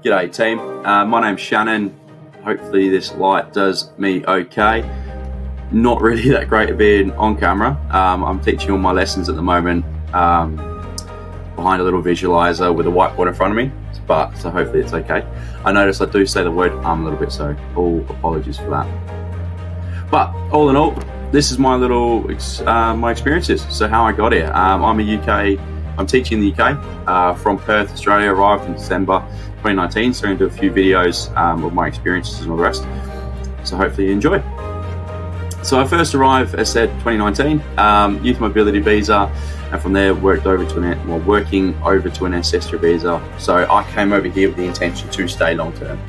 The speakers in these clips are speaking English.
G'day team, my name's Shannon. Hopefully this light does me okay. Not really that great at being on camera. I'm teaching all my lessons at the moment behind a little visualizer with a whiteboard in front of me, so hopefully it's okay. I notice I do say the word a little bit, so all apologies for that. But all in all, this is my little my experiences. So how I got here. I'm teaching in the UK from Perth, Australia. Arrived in December 2019, so I'm going to do a few videos of my experiences and all the rest. So hopefully you enjoy. So I first arrived, as said, 2019, youth mobility visa, and from there working over to an ancestry visa. So I came over here with the intention to stay long term.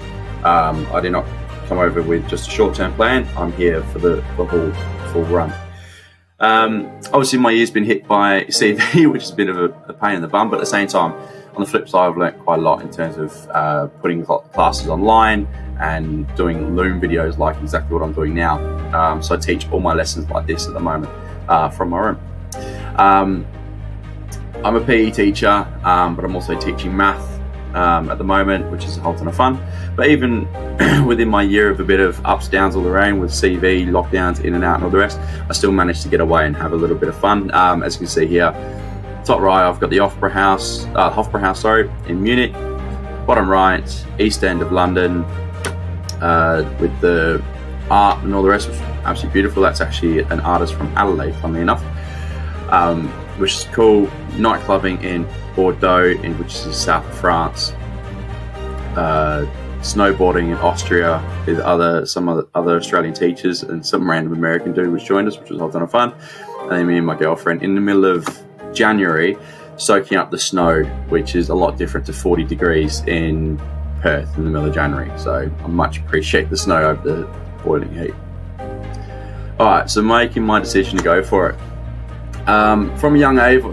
I did not come over with just a short term plan. I'm here for the whole full run. Obviously my year's been hit by CV, which is a bit of a pain in the bum, but at the same time, on the flip side, I've learned quite a lot in terms of putting classes online and doing Loom videos like exactly what I'm doing now. So I teach all my lessons like this at the moment from my room. I'm a PE teacher, but I'm also teaching math at the moment, which is a whole ton of fun. But even within my year of a bit of ups, downs all around with CV, lockdowns, in and out and all the rest, I still managed to get away and have a little bit of fun. As you can see here, top right, I've got the Hofbrauhaus in Munich. Bottom right, East End of London, with the art and all the rest, which is absolutely beautiful. That's actually an artist from Adelaide, funnily enough, which is cool. Nightclubbing in Bordeaux, which is south of France. Snowboarding in Austria with some other Australian teachers and some random American dude which joined us, which was a whole ton of fun. And then me and my girlfriend in the middle of January soaking up the snow, which is a lot different to 40 degrees in Perth in the middle of January. So I much appreciate the snow over the boiling heat. Alright, so making my decision to go for it. From a young age,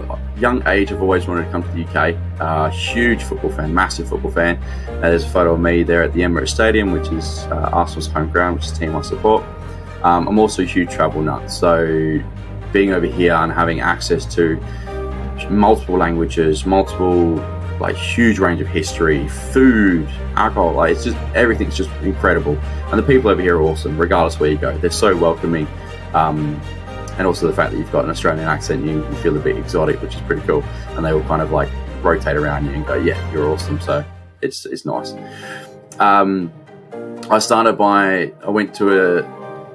I've always wanted to come to the UK. Huge football fan, massive football fan. There's a photo of me there at the Emirates Stadium, which is Arsenal's home ground, which is the team I support. I'm also a huge travel nut, so being over here and having access to multiple languages, huge range of history, food, alcohol, it's just, everything's just incredible. And the people over here are awesome, regardless where you go. They're so welcoming. And also the fact that you've got an Australian accent, you feel a bit exotic, which is pretty cool. And they all kind of like rotate around you and go, yeah, you're awesome. So it's nice. I went to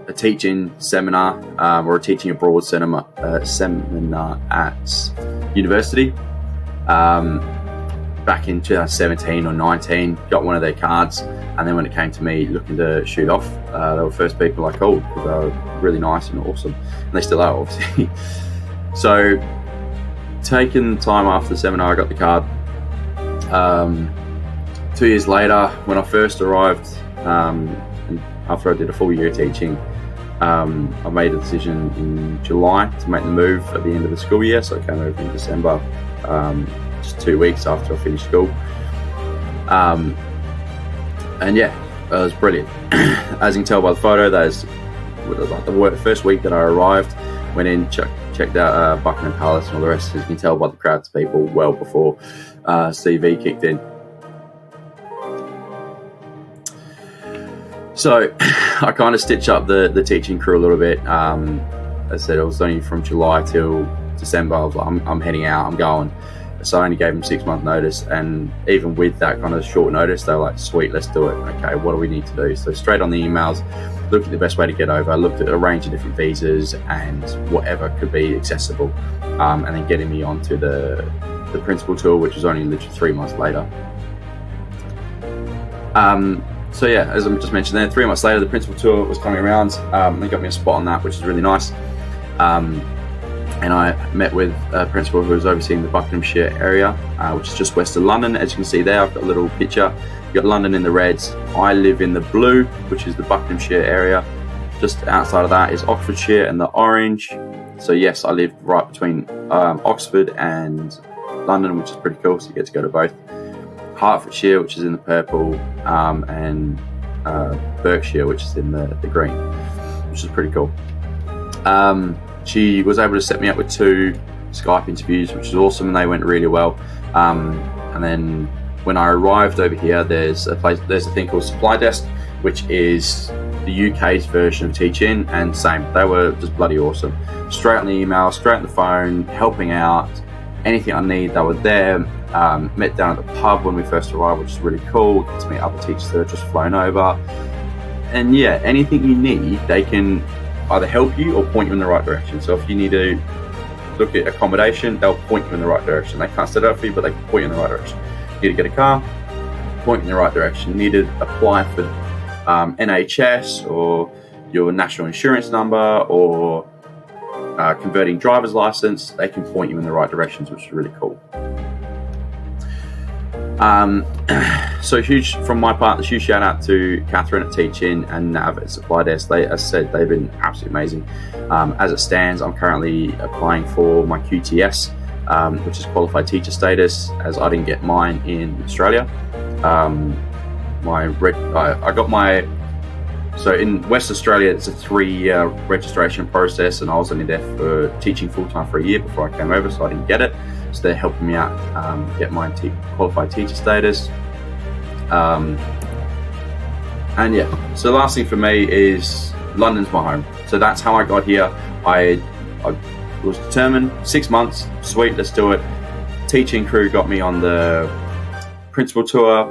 a teaching seminar, or a teaching abroad seminar at university. Back in 2017 or 19, got one of their cards, and then when it came to me looking to shoot off, they were the first people I called because they were really nice and awesome, and they still are, obviously. So taking time after the seminar, I got the card. 2 years later, when I first arrived, and after I did a full year of teaching, I made a decision in July to make the move at the end of the school year. So I came over in December, just 2 weeks after I finished school. And yeah, it was brilliant. As you can tell by the photo, that is like the first week that I arrived, went in, checked out Buckingham Palace and all the rest. As you can tell by the crowds of people, well before CV kicked in. So I kind of stitched up the teaching crew a little bit. As I said, it was only from July till December. I was like, I'm heading out, I'm going. So I only gave them 6 month notice, and even with that kind of short notice, they were like, sweet, let's do it. Okay, what do we need to do? So straight on the emails, looked at the best way to get over, looked at a range of different visas and whatever could be accessible, and then getting me onto the principal tour, which was only literally 3 months later. So yeah, as I just mentioned there, 3 months later, the principal tour was coming around. They got me a spot on that, which is really nice. And I met with a principal who was overseeing the Buckinghamshire area, which is just west of London. As you can see there, I've got a little picture. You've got London in the reds. I live in the blue, which is the Buckinghamshire area. Just outside of that is Oxfordshire and the orange. So yes, I live right between Oxford and London, which is pretty cool. So you get to go to both. Hertfordshire, which is in the purple, and Berkshire, which is in the green, which is pretty cool. She was able to set me up with 2 Skype interviews, which was awesome, and they went really well. And then when I arrived over here, there's a thing called Supply Desk, which is the UK's version of Teach-In, and same, they were just bloody awesome. Straight on the email, straight on the phone, helping out, anything I need, they were there. Met down at the pub when we first arrived, which is really cool. Get to meet other teachers that have just flown over. And yeah, anything you need, they can either help you or point you in the right direction. So if you need to look at accommodation, they'll point you in the right direction. They can't set it up for you, but they can point you in the right direction. You need to get a car, point you in the right direction. You need to apply for NHS or your national insurance number or converting driver's license, they can point you in the right directions, which is really cool. So huge, from my part, a huge shout out to Katherine at Teach-In and Nav at Supply Desk. As I said, they've been absolutely amazing. As it stands, I'm currently applying for my QTS, which is Qualified Teacher Status, as I didn't get mine in Australia. So in West Australia, it's a 3-year registration process, and I was only there for teaching full-time for a year before I came over, so I didn't get it. So they're helping me out get my qualified teacher status. And yeah, so the last thing for me is London's my home. So that's how I got here. I was determined, 6 months, sweet, let's do it. Teaching crew got me on the principal tour.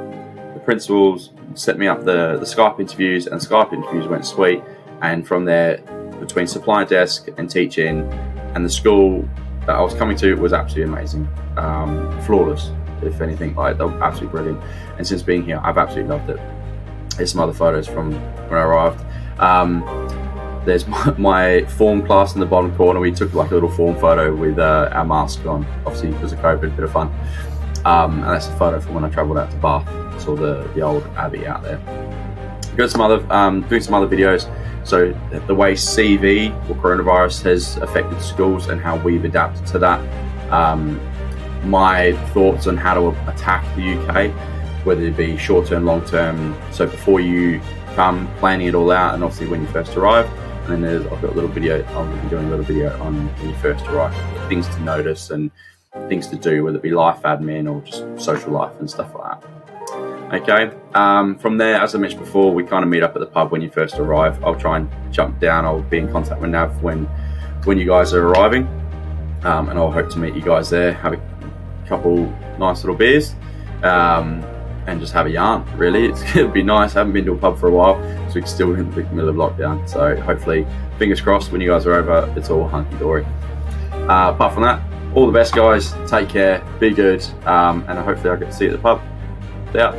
The principals set me up the Skype interviews, and Skype interviews went sweet. And from there, between Supply Desk and Teach-In and the school that I was coming to, was absolutely amazing. Flawless, if anything. Like, they were absolutely brilliant. And since being here, I've absolutely loved it. Here's some other photos from when I arrived. There's my form class in the bottom corner. We took like a little form photo with our mask on, obviously because of COVID, a bit of fun. And that's a photo from when I travelled out to Bath. Saw the old Abbey out there. Got some other doing some other videos. So the way CV or coronavirus has affected schools and how we've adapted to that. My thoughts on how to attack the UK, whether it be short term, long term. So before you come, planning it all out, and obviously when you first arrive. And then I've got a little video. I'm going to be doing a little video on when you first arrive, things to notice and things to do, whether it be life admin or just social life and stuff like that. Okay, from there, as I mentioned before, we kind of meet up at the pub when you first arrive. I'll try and jump down. I'll be in contact with Nav when you guys are arriving, and I'll hope to meet you guys there, have a couple nice little beers, and just have a yarn. Really, it's going to be nice. I haven't been to a pub for a while, so we're still in the middle of lockdown. So hopefully, fingers crossed, when you guys are over, it's all hunky-dory. Apart from that, all the best, guys. Take care, be good, and hopefully I'll get to see you at the pub. See ya.